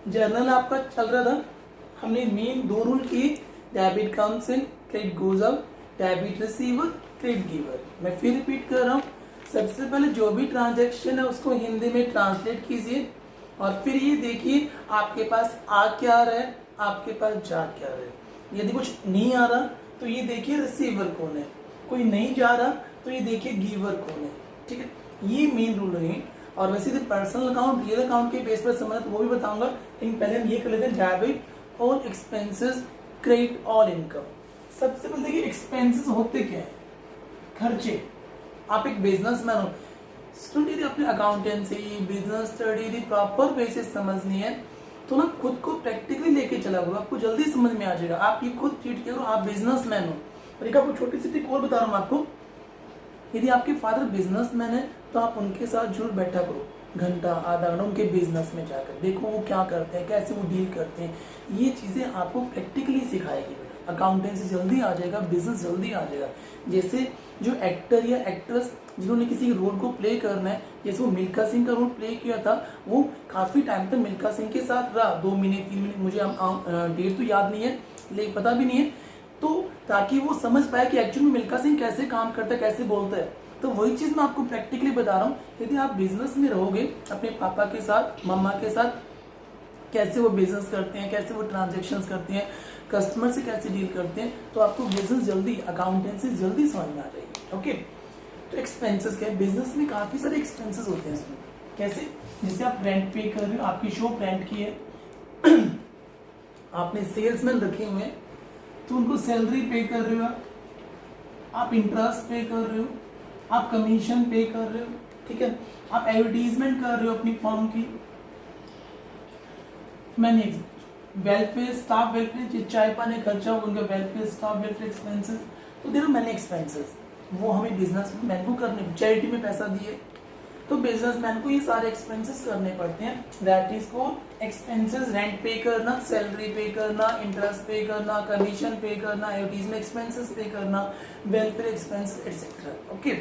Journal आपका चल रहा था, हमने मेन 2 रूल किए, debit comes in, credit goes out, debit receiver, credit giver. मैं फिर रिपीट कर रहा हूँ, सबसे पहले जो भी ट्रांजैक्शन है उसको हिंदी में ट्रांसलेट कीजिए और फिर ये देखिए आपके पास आ क्या रहा है, आपके पास जा क्या रहा है। यदि कुछ नहीं आ रहा तो ये देखिए रिसीवर कौन है, कोई नहीं जा रहा तो ये देखिए गिवर कौन है। ठीक है, ये मेन रूल है। और वैसे तो पर्सनल अकाउंट रियल अकाउंट के बेस पर समझना तो वो भी बताऊंगा, लेकिन पहले हम ये कर लेते हैं, debit all expenses, credit all income. सबसे पहले देखिए एक्सपेंसेस होते क्या है, खर्चे। आप एक बिजनेसमैन हो, स्टूडेंट, यदि अपने अकाउंटेंसी बिजनेस स्टडी यदि प्रॉपर वे से समझनी है तो ना खुद को प्रैक्टिकली लेके चला करो, आपको जल्दी समझ में आ जाएगा। आप ये खुद ट्रीट करो, आप बिजनेसमैन हो। और एक आपको छोटी सी ट्रिक और बता रहा हूँ आपको, यदि आपके फादर बिजनेसमैन है तो आप उनके साथ जरूर बैठा करो, घंटा आधा घंटा उनके बिजनेस में जाकर देखो वो क्या करते हैं, कैसे वो डील करते हैं। ये चीजें आपको प्रैक्टिकली सिखाएगी बेटा, अकाउंटेंसी जल्दी आ जाएगा, बिजनेस जल्दी आ जाएगा। जैसे जो एक्टर या एक्ट्रेस जिन्होंने किसी रोल को प्ले करना है, जैसे वो मिल्खा सिंह का रोल प्ले किया था, वो काफी टाइम तक मिल्खा सिंह के साथ रहा, 2 महीने 3 महीने, मुझे डेट तो याद नहीं है, लेकिन पता भी नहीं है, तो ताकि वो समझ पाए कि एक्चुअली में मिल्खा सिंह कैसे काम करता है, कैसे बोलता है। तो वही चीज मैं आपको प्रैक्टिकली बता रहा हूँ। यदि आप बिजनेस में रहोगे अपने पापा के साथ, मम्मा के साथ, कैसे वो बिजनेस करते हैं, कैसे वो ट्रांजेक्शन्स करते हैं, कस्टमर से कैसे डील करते हैं, तो आपको बिजनेस जल्दी, अकाउंटेंसी जल्दी समझ में आ जाएगी। ओके, तो एक्सपेंसेस क्या है, बिजनेस में काफी सारे एक्सपेंसेस होते हैं इसमें। कैसे, जैसे आप रेंट पे कर रहे हो, आपकी शॉप रेंट की है आपने सेल्समैन रखे हुए हैं तो उनको सैलरी पे कर रहे हो, आप इंटरेस्ट पे कर रहे हो, आप कमीशन पे कर रहे हो, ठीक है, आप एडवर्टीजमेंट कर रहे हो अपनी फर्म की, मैंने वेलफेयर, स्टाफ वेलफेयर, चाय पानी खर्चा हो उनका वेलफेयर, स्टाफ वेलफेयर एक्सपेंसेस, तो देर आर मैनी एक्सपेंसेस, वो हमें बिजनेसमैन को करने, चैरिटी में पैसा दिए तो बिजनेसमैन को ये सारे एक्सपेंसेस करने पड़ते हैं। दैट इज को एक्सपेंसेस, रेंट पे करना, सैलरी पे करना, इंटरेस्ट पे करना, कमीशन पे करना, एडवर्टीजमेंट एक्सपेंसेस पे करना, वेलफेयर एक्सपेंसेस एटसेट्रा। ओके,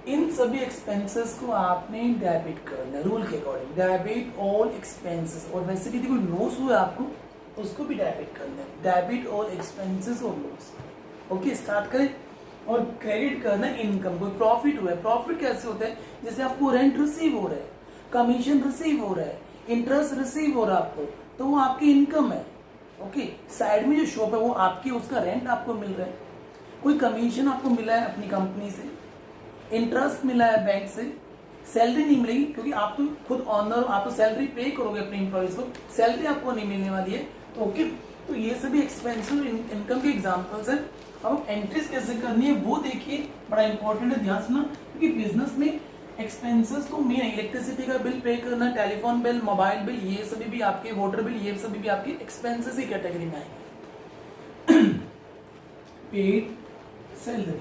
इन सभी एक्सपेंसेस को आपने डेबिट करना, रूल के अकॉर्डिंग, डेबिट ऑल एक्सपेंसेस। और वैसे भी कोई लॉस हुआ आपको उसको भी डेबिट करना है, डेबिट ऑल एक्सपेंसेस और लॉस। ओके, स्टार्ट करें। और क्रेडिट करना इनकम, कोई प्रॉफिट हुआ है, प्रॉफिट कैसे होता है, जैसे आपको रेंट रिसीव हो रहा है, कमीशन रिसीव हो रहा है, इंटरेस्ट रिसीव हो रहा है आपको, तो वो आपकी इनकम है। ओके, साइड में जो शॉप है वो आपकी, उसका रेंट आपको मिल रहा है, कोई कमीशन आपको मिला है अपनी कंपनी से, इंटरेस्ट मिला है बैंक से, सैलरी नहीं मिलेगी क्योंकि आप तो खुद ऑनर, आप तो सैलरी पे करोगे अपने एम्प्लॉयज को, सैलरी आपको नहीं मिलने वाली है। तो ओके, तो ये सभी एक्सपेंसिव इनकम के एग्जांपल्स हैं। अब एंट्रीज कैसे करनी है वो देखिए, बड़ा इंपॉर्टेंट है, ध्यान सुना, क्योंकि बिजनेस में एक्सपेंसेस तो मेन, इलेक्ट्रिसिटी का बिल पे करना, टेलीफोन बिल, मोबाइल बिल, ये सभी भी आपके, वाटर बिल, ये सभी भी आपके एक्सपेंसेस ही कैटेगरी में आएंगे। पेड सैलरी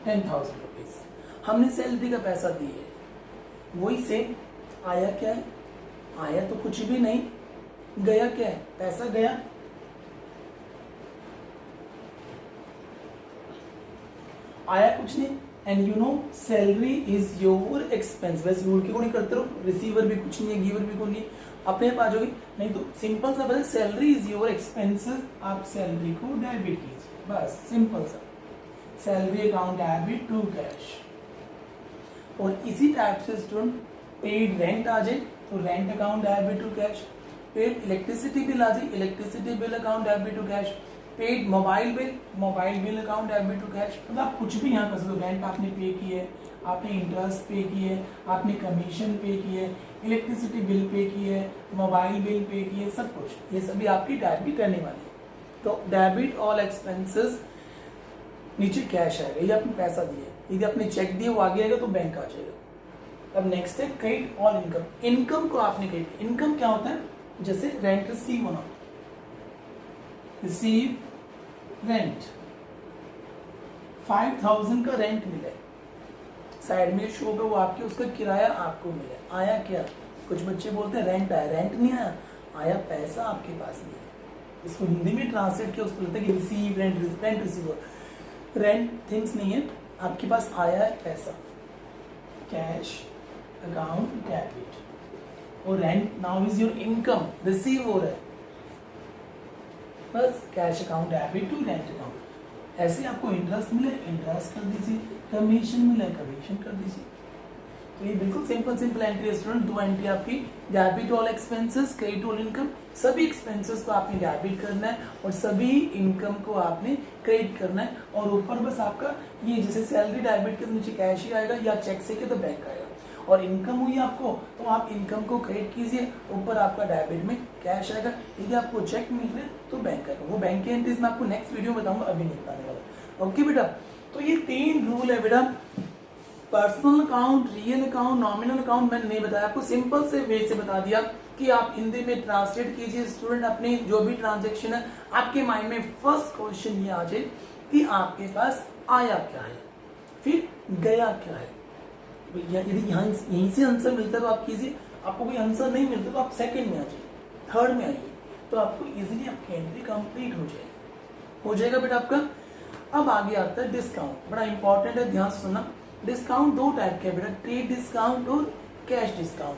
10,000 रुपीज, हमने सैलरी का पैसा दिए, वही से आया क्या है, आया तो कुछ भी नहीं, गया क्या है, पैसा गया, आया कुछ नहीं। And you know salary is your expense, वैसे रूल की कोई करते रहो, रिसीवर भी कुछ नहीं है, गिवर भी कुछ नहीं है, अपने आप आ जाओगे। नहीं तो सिंपल सा बता, सैलरी इज योर एक्सपेंसेस, आप सैलरी को डेबिट कीजिए, बस सिंपल सा, salary account debit to cash. और इसी टाइप से स्टूडेंट पेड रेंट आ जाए तो rent account debit to cash, paid electricity bill आ जाए, electricity bill account debit to cash, paid mobile bill account debit to cash. मतलब आप कुछ भी यहाँ कर सकते हो, रेंट आपने पे की है, आपने इंटरेस्ट पे की है, आपने कमीशन पे की है, इलेक्ट्रिसिटी बिल पे की है, मोबाइल बिल पे की है, सब कुछ ये सभी आपकी डेबिट करने वाली है। तो डेबिट ऑल एक्सपेंसेस, नीचे कैश आएगा, ये आपने पैसा दिया, यदि आपने चेक दिया वो आगे आएगा तो बैंक आ जाएगा। अब नेक्स्ट है क्रेडिट ऑल इनकम, इनकम को आपने क्रेडिट, इनकम क्या होता है, जैसे रेंट रिसीव होना, रिसीव रेंट, 5,000 का रेंट मिले, साइड में शो पे वो आपके, उसका किराया आपको मिले, आया क्या, कुछ बच्चे बोलते हैं रेंट आया, रेंट नहीं आया, आया पैसा आपके पास नहीं है। इसको हिंदी में ट्रांसलेट किया, उसको लगता है कि receive rent, rent receive, rent things नहीं है, आपके पास आया है पैसा, कैश अकाउंट डेबिट। और rent now is your income, receive हो रहा है, बस cash account debit to rent account. ऐसे आपको इंटरेस्ट मिले इंटरेस्ट कर दीजिए, कमीशन मिले कमीशन कर दीजिए। तो ये बिल्कुल सिंपल एंट्री है स्टूडेंट। दो एंट्री आपकी, debit all expenses, credit all income. सभी एक्सपेंसेस को आपने डेबिट करना है और सभी इनकम को आपने क्रेडिट करना है। और ऊपर बस आपका ये जैसे सैलरी डेबिट के नीचे कैश ही आएगा, या चेक से के तो बैंक आएगा। और इनकम हुई आपको तो आप इनकम को क्रेडिट कीजिए, ऊपर आपका डेबिट में कैश आएगा। यदि आपको चेक मिल रहा है तो बैंक आएगा। वो बैंक की एंट्रीज मैं आपको नेक्स्ट वीडियो में बताऊंगा, अभी नहीं बताने वाला। ओके बेटा, तो ये 3 रूल है बेटा। Personal account, real account, nominal account मैंने नहीं बताया आपको, सिंपल से वे से बता दिया कि आप हिंदी में ट्रांसलेट कीजिए स्टूडेंट। अपनी जो भी ट्रांजेक्शन है आपके माइंड में फर्स्ट क्वेश्चन ये आ जाए कि आपके पास आया क्या है, फिर गया क्या है। यदि यहीं से आंसर मिलता है तो आप कीजिए, आपको कोई आंसर नहीं मिलता तो आप सेकंड में आ जाइए, थर्ड में आइए, तो आपको इजीली आपकी एंट्री कंप्लीट हो जाएगा बेटा आपका। अब आगे आता है डिस्काउंट, बड़ा इंपॉर्टेंट है, ध्यान से सुनना। डिस्काउंट 2 टाइप के बेटा, ट्रेड डिस्काउंट और कैश डिस्काउंट।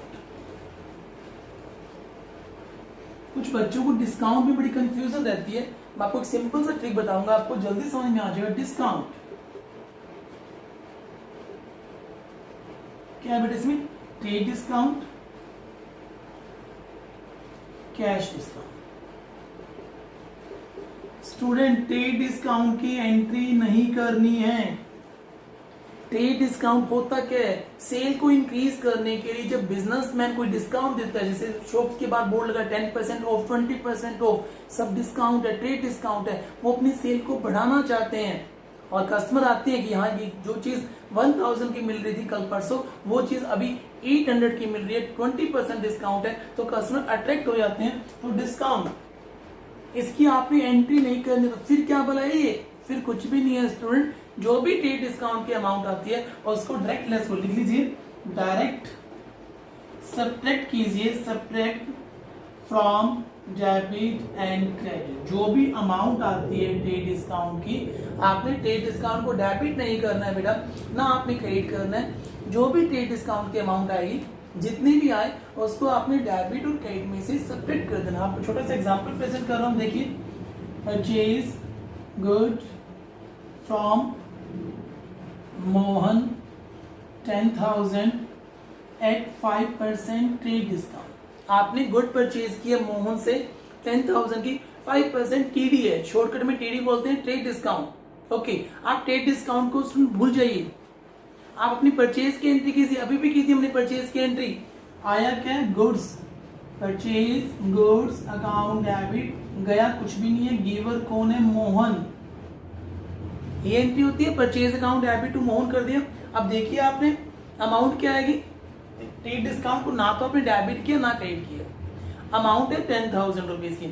कुछ बच्चों को डिस्काउंट में बड़ी कंफ्यूजन रहती है, मैं आपको एक सिंपल सा ट्रिक बताऊंगा, आपको जल्दी समझ में आ जाएगा। डिस्काउंट क्या है बेटा इसमें, trade discount, cash discount. Student trade discount की एंट्री नहीं करनी है। ट्रेड डिस्काउंट होता क्या है, सेल को इंक्रीज करने के लिए जब बिजनेसमैन कोई डिस्काउंट देता है, जैसे शॉप्स के बाद बोर्ड लगा 10% ऑफ, 20% ऑफ, सब डिस्काउंट है, ट्रेड डिस्काउंट है। वो अपनी सेल को बढ़ाना चाहते हैं और कस्टमर आते हैं कि हाँ ये जो चीज 1000 की मिल रही थी कल परसों, वो चीज अभी 800 की मिल रही है, 20% डिस्काउंट है, तो कस्टमर अट्रैक्ट हो जाते हैं। तो डिस्काउंट, इसकी आपने एंट्री नहीं करनी, तो फिर क्या बोला ये, फिर कुछ भी नहीं है स्टूडेंट। जो भी ट्रेड डिस्काउंट की अमाउंट आती है और उसको डायरेक्ट लेस को लिख लीजिए, डायरेक्ट सब्ट्रैक्ट कीजिए, subtract from debit and credit. जो भी अमाउंट आती है ट्रेड डिस्काउंट की, आपने ट्रेड डिस्काउंट को डेबिट नहीं करना है बेटा, ना आपने क्रेडिट करना है। जो भी ट्रेड डिस्काउंट की अमाउंट आएगी, जितनी भी आए, उसको आपने डेबिट और क्रेडिट में से सब्ट्रैक्ट कर देना। आपको छोटा सा एग्जांपल प्रेजेंट कर रहा हूं, देखिए। Purchase good from Mohan 10,000 at 5% trade discount. आपने गुड परचेज किया मोहन से 10,000 की, 5% टीडी है, शॉर्टकट में टीडी बोलते हैं, ट्रेड डिस्काउंट। ओके, आप ट्रेड डिस्काउंट को भूल जाइए, आप अपनी परचेज की एंट्री कीजिए। अभी भी की थी हमने परचेज की एंट्री, आया क्या, goods, purchase goods account debit, गया कुछ भी नहीं है, गिवर कौन है, मोहन। ये एंट्री होती है, purchase account debit to Mohan कर दिया। अब देखिए आपने अमाउंट क्या आएगी, ट्रेड डिस्काउंट को ना तो आपने डेबिट किया ना क्रेडिट किया। अमाउंट है 10,000 रुपीज की,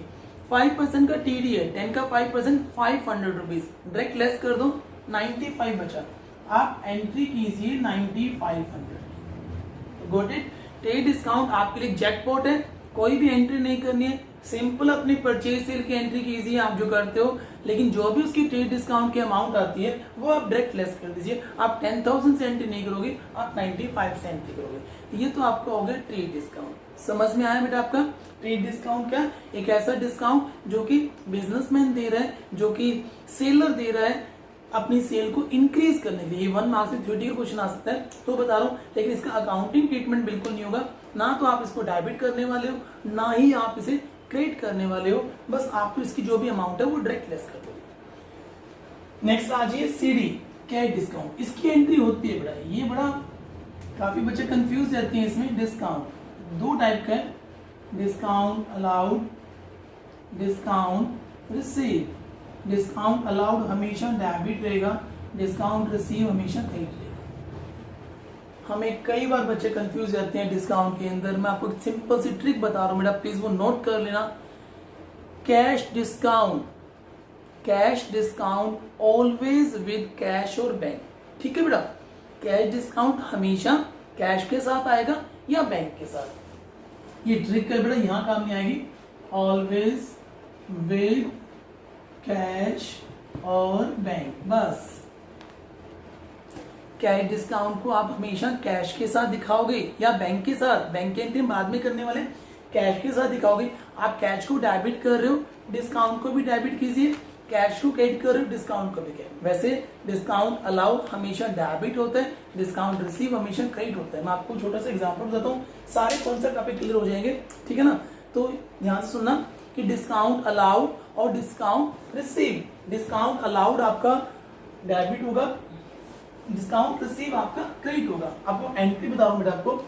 5% का टीडी है, 10 का 5% 500 रुपीज, डायरेक्ट लेस कर दो, 95 बचा। आप एंट्री कीजिए 9500। Got it. ट्रेड डिस्काउंट आपके लिए जैकपॉट है, कोई भी एंट्री नहीं करनी है, सिंपल अपनी परचेज सेल की एंट्री कीजिए आप जो करते हो, लेकिन जो भी उसकी ट्रेड डिस्काउंट की अमाउंट आती है वो आप डायरेक्ट लेस कर दीजिए। आप 10,000 से एंट्री नहीं करोगे, आप 95 से एंट्री करोगे। ये तो आपका हो गया ट्रेड डिस्काउंट। समझ में आया बेटा आपका। ट्रेड डिस्काउंट क्या, एक ऐसा डिस्काउंट जो कि बिजनेसमैन दे रहा है, जो कि सेलर दे रहा है अपनी सेल को इंक्रीज करने के लिए। 1 मार्क्स में थ्योरेटिकल क्वेश्चन आ सकता है तो बता रहा हूँ, लेकिन इसका अकाउंटिंग ट्रीटमेंट बिल्कुल नहीं होगा। ना तो आप इसको डेबिट करने वाले हो, ना ही आप इसे क्रेडिट करने वाले हो, बस आपको इसकी जो भी अमाउंट है वो डायरेक्ट लेस कर दोगे। नेक्स्ट आ जाइए सीडी, कैश डिस्काउंट। इसकी एंट्री होती है बेटा, ये बड़ा काफी बच्चे कंफ्यूज रहते हैं इसमें। डिस्काउंट 2 टाइप का है, discount allowed, discount receive. Discount allowed हमेशा डेबिट रहेगा, डिस्काउंट रिसीव हमेशा क्रेडिट रहेगा। हमें कई बार बच्चे कंफ्यूज रहते हैं डिस्काउंट के अंदर। मैं आपको एक सिंपल सी ट्रिक बता रहा हूं बेटा, प्लीज वो नोट कर लेना। Cash discount, cash discount always with cash और बैंक। ठीक है बेटा, कैश डिस्काउंट हमेशा कैश के साथ आएगा या बैंक के साथ। ये ट्रिक है बेटा, यहां काम नहीं आएगी। ऑलवेज विद कैश और बैंक, बस कैश डिस्काउंट को आप हमेशा कैश के साथ दिखाओगे या बैंक के साथ, बैंक की एंट्री बाद में करने वाले, कैश के साथ दिखाओगे। आप कैश को डेबिट कर रहे हो, डिस्काउंट को भी डेबिट कीजिए, कैश को क्रेडिट कर रहे हो, डिस्काउंट को भी क्रेडिट। वैसे डिस्काउंट अलाउ हमेशा डेबिट होता है, डिस्काउंट रिसीव हमेशा क्रेडिट होता है। मैं आपको छोटा सा एग्जांपल बताता हूँ, सारे कॉन्सेप्ट आप क्लियर हो जाएंगे, ठीक है ना। तो ध्यान से सुनना कि डिस्काउंट अलाउड और डिस्काउंट रिसीव। डिस्काउंट अलाउड आपका डेबिट होगा, डिस्काउंट रिसीव आपका क्रेडिट होगा। आपको एंट्री बता रहा हूं बेटा आपको,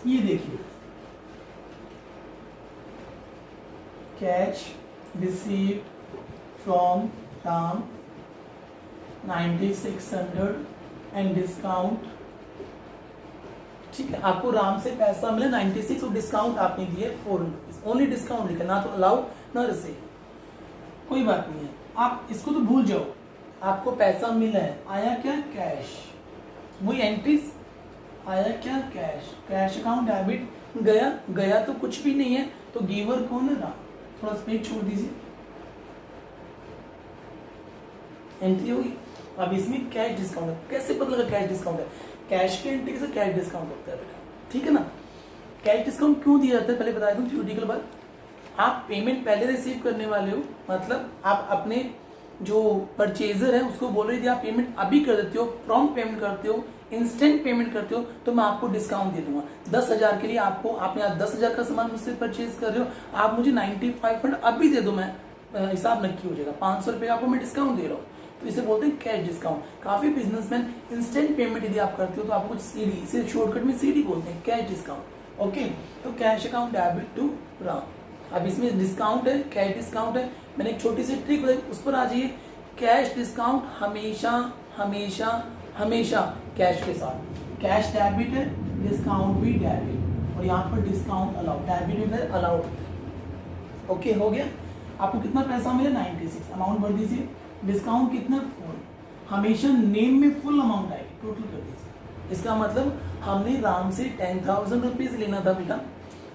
ये देखिए cash receive from Ram 9600 and discount, ठीक है। आपको राम से पैसा मिला 96 और डिस्काउंट आपने दिए 400 रुपीज, ओनली डिस्काउंट लिखा, ना तो अलाउ ना रिसीव। कोई बात नहीं है, आप इसको तो भूल जाओ। आपको पैसा मिला है, आया क्या कैश, वही एंट्रीज, आया क्या कैश, कैश अकाउंट डेबिट, गया गया तो कुछ भी नहीं है, तो गिवर कौन है राम, थोड़ा स्पेस छोड़ दीजिए, एंट्री होगी। अब इसमें कैश डिस्काउंट है, कैसे पता लगा कैश डिस्काउंट है, कैश की एंट्री से कैश डिस्काउंट होता है बेटा, ठीक है ना। कैश डिस्काउंट क्यों दिया जाता है पहले बता दूं थ्योरेटिकल बात। आप पेमेंट पहले रिसीव करने वाले हो, मतलब आप अपने जो परचेजर है उसको बोल रहे थे आप पेमेंट अभी कर देते हो, प्रॉम्प्ट पेमेंट करते हो, इंस्टेंट पेमेंट करते हो, तो मैं आपको डिस्काउंट दे दूंगा। 10,000 के लिए आपको, आपने आज 10,000 का सामान मुझसे परचेज कर रहे हो, आप मुझे 9500 अभी दे दो, मैं हिसाब नक्की हो जाएगा, 500 रुपये आपको मैं डिस्काउंट दे रहा हूँ। तो इसे बोलते हैं कैश डिस्काउंट। काफी बिजनेसमैन इंस्टेंट पेमेंट यदि आप करते हो तो आपको सीडी, इसे शॉर्टकट में सीडी बोलते हैं, कैश डिस्काउंट। ओके, तो cash account debit to Ram. अब इसमें डिस्काउंट है, कैश डिस्काउंट है, मैंने एक छोटी सी ट्रिक बताई, उस पर आ जाइए। कैश डिस्काउंट हमेशा हमेशा हमेशा कैश के साथ, कैश डेबिट है, डिस्काउंट भी डेबिट, और यहाँ पर डिस्काउंट अलाउड, डेबिट में अलाउड होता है। ओके, हो गया। आपको कितना पैसा मिले 96, अमाउंट भर दीजिए, डिस्काउंट कितना फुल, हमेशा नेम में फुल अमाउंट आएगी, टोटल कर दीजिए। इसका मतलब हमने राम से 10,000 रुपीज लेना था बेटा,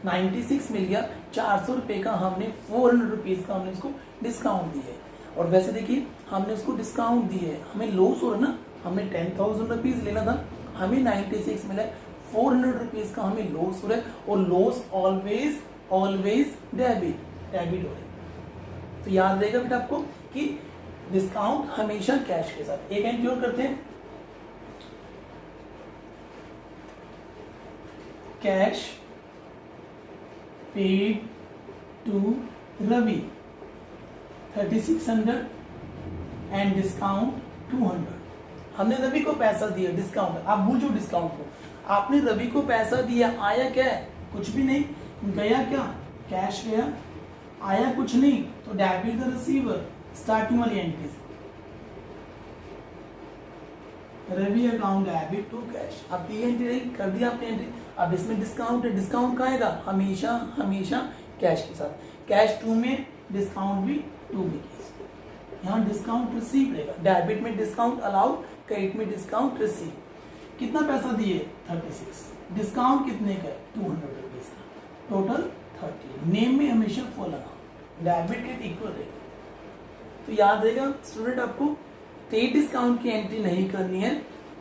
96 मिल गया, 400 रुपए का हमने 400 रुपीज का हमने उसको डिस्काउंट दिया है। और वैसे देखिए हमने उसको डिस्काउंट दिए है, हमें लॉस हो रहा ना, हमें 10,000 रुपीज लेना था, हमें 96 मिला, 400 रुपीज का हमें लॉस हो रहा है, और loss always always debit debit हो रहा है। तो याद रहेगा बेटा आपको कि डिस्काउंट हमेशा कैश के साथ। एक एंट्री और करते हैं, cash paid to Ravi 3600 and discount 200। हमने रवि को पैसा दिया, डिस्काउंट, आप भूल जाओ डिस्काउंट को, आपने रवि को पैसा दिया, आया क्या है, कुछ भी नहीं, गया क्या, कैश गया, आया कुछ नहीं, तो डेबिट द रिसीवर, स्टार्टिंग वाली entries, Ravi account debit to cash. अब ये एंट्री रही, कर दिया आपने एंट्री। अब इसमें डिस्काउंट है, डिस्काउंट कहाँ आएगा, हमेशा हमेशा कैश के साथ, कैश 2 में, डिस्काउंट भी 2 में, यहाँ डिस्काउंट रिसीव रहेगा, डेबिट में डिस्काउंट अलाउड, क्रेडिट में डिस्काउंट रिसीव। कितना पैसा दिए 36, डिस्काउंट कितने का 200 रुपीज का, टोटल 30, नेम में हमेशा फुल अमाउंट, डेबिट के इक्वल रहेगा। तो याद रहेगा स्टूडेंट, आपको ट्रेड डिस्काउंट की एंट्री नहीं करनी है,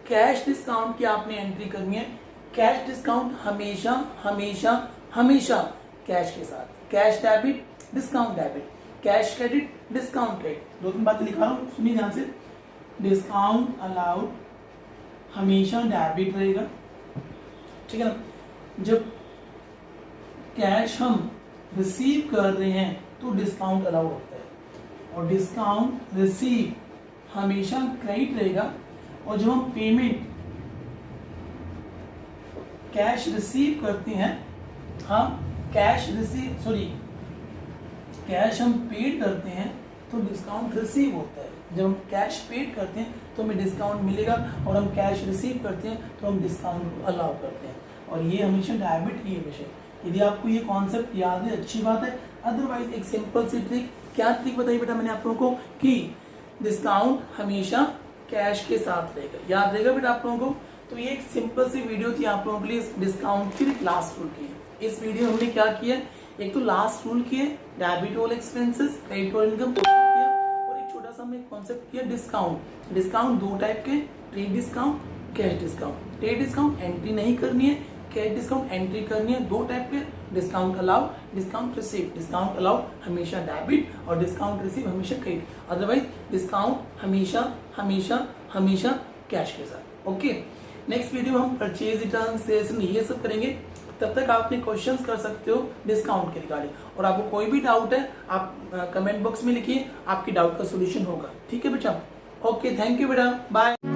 कैश डिस्काउंट की आपने एंट्री करनी है। कैश डिस्काउंट हमेशा हमेशा हमेशा कैश के साथ, cash debit, discount debit, cash credit, discount credit. 2-3 बातें लिखा रहा हूं, सुनिए ध्यान से। डिस्काउंट अलाउड हमेशा डेबिट रहेगा, ठीक है ना। जब कैश हम रिसीव कर रहे हैं तो डिस्काउंट अलाउड होता है, और डिस्काउंट रिसीव हमेशा क्रेडिट रहेगा। और जब हम पेमेंट कैश रिसीव करते हैं, हम कैश रिसीव कैश हम पेड करते हैं तो डिस्काउंट रिसीव होता है। जब हम कैश पेड करते हैं तो हमें डिस्काउंट मिलेगा, और हम कैश रिसीव करते हैं तो हम डिस्काउंट अलाउ करते हैं, और ये हमेशा डेबिट ही है विषय। यदि आपको ये कॉन्सेप्ट याद है अच्छी बात है, अदरवाइज एक सिंपल सी ट्रिक, क्या ट्रिक बताई बेटा मैंने आप लोगों को, कि डिस्काउंट हमेशा कैश के साथ रहेगा, याद रहेगा बेटा आप लोगों को। तो ये एक सिंपल सी वीडियो थी आप लोगों के लिए डिस्काउंट की लास्ट रूल की। इस वीडियो में हमने क्या किया, एक तो लास्ट रूल किए, debit all expenses, credit all income किया, और एक छोटा सा हमने कॉन्सेप्ट किया डिस्काउंट। डिस्काउंट दो टाइप के, trade discount, cash discount. Trade discount entry नहीं करनी है, कैश डिस्काउंट एंट्री करनी है। दो टाइप के, discount allow, discount receive. Discount allow हमेशा डेबिट और डिस्काउंट रिसीव हमेशा क्रेडिट, अदरवाइज डिस्काउंट हमेशा हमेशा हमेशा कैश के साथ। ओके, नेक्स्ट वीडियो हम परचेज रिटर्न, सेल्स ये सब करेंगे। तब तक आप अपने क्वेश्चंस कर सकते हो डिस्काउंट के रिगार्डिंग, और आपको कोई भी डाउट है आप कमेंट बॉक्स में लिखिए, आपकी डाउट का सोल्यूशन होगा। ठीक है बेटा, ओके, थैंक यू बेटा, बाय।